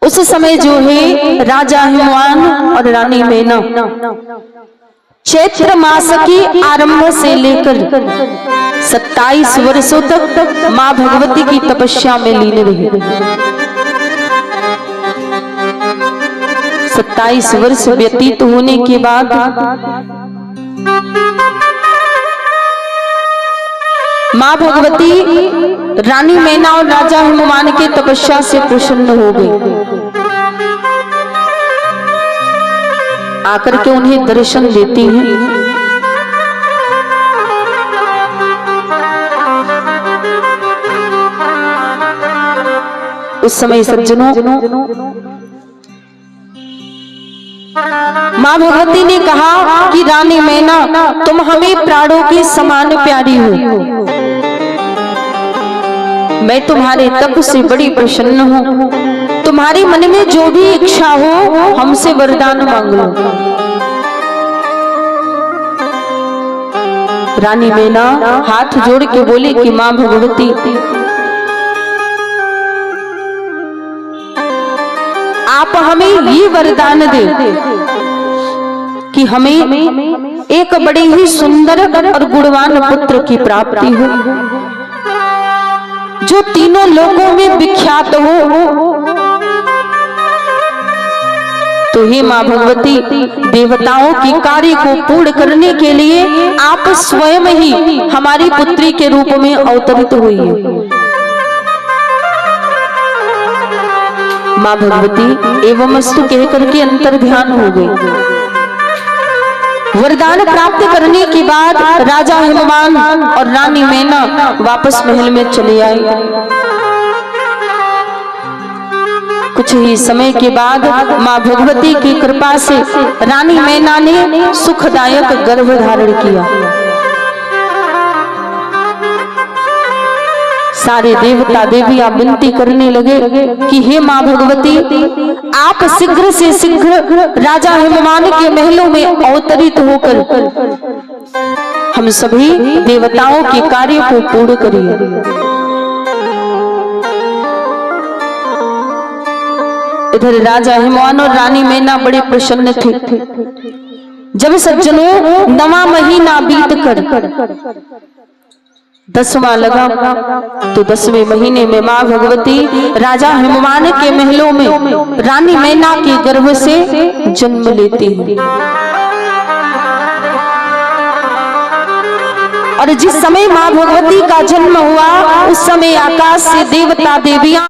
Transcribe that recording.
उस समय जो है राजा हिमवान और रानी मेना चैत्र मास की आरंभ से लेकर 27 वर्षों तक मां भगवती की तपस्या में लीन रहे। 27 वर्ष व्यतीत होने के बाद मां भगवती रानी मेना और राजा हिमवान की तपस्या से प्रसन्न हो गई। आकर के उन्हें दर्शन देती हैं। उस समय सज्जनों मां भगवती ने कहा कि रानी मेना, तुम हमें प्राणों के समान प्यारी हो। मैं तुम्हारे तप से बड़ी प्रसन्न हूं। तुम्हारे मन में जो भी इच्छा हो हमसे वरदान मांग लो। रानी मेना हाथ जोड़ के बोली कि मां भगवती, आप हमें ये वरदान दे कि हमें एक बड़े ही सुंदर और गुणवान पुत्र की प्राप्ति हो, जो तीनों लोकों में विख्यात हो। तो हे मां भगवती, देवताओं की कार्य को पूर्ण करने के लिए आप स्वयं ही हमारी पुत्री के रूप में अवतरित हुई है। मां भगवती एवमस्तु कहकर के अंतर ध्यान हो गई। वरदान प्राप्त करने के बाद राजा हिमवान और रानी मेना वापस महल में चले आए। कुछ ही समय के बाद मां भगवती की कृपा से रानी मेना ने सुखदायक गर्भ धारण किया। सारे देवता देवियां विनती करने लगे कि हे मां भगवती, आप शीघ्र से शीघ्र राजा हिमवान के महलों में अवतरित होकर हम सभी देवताओं के कार्य को पूर्ण करिए। इधर राजा हिमवान और रानी मेना बड़े प्रसन्न थे। जब सज्जनों 9वां महीना बीत कर 10वां लगा, तो 10वें महीने में मां भगवती राजा हिमवान के महलों में रानी मेना के गर्भ से जन्म लेती है। और जिस समय मां भगवती का जन्म हुआ, उस समय आकाश से देवता देवियां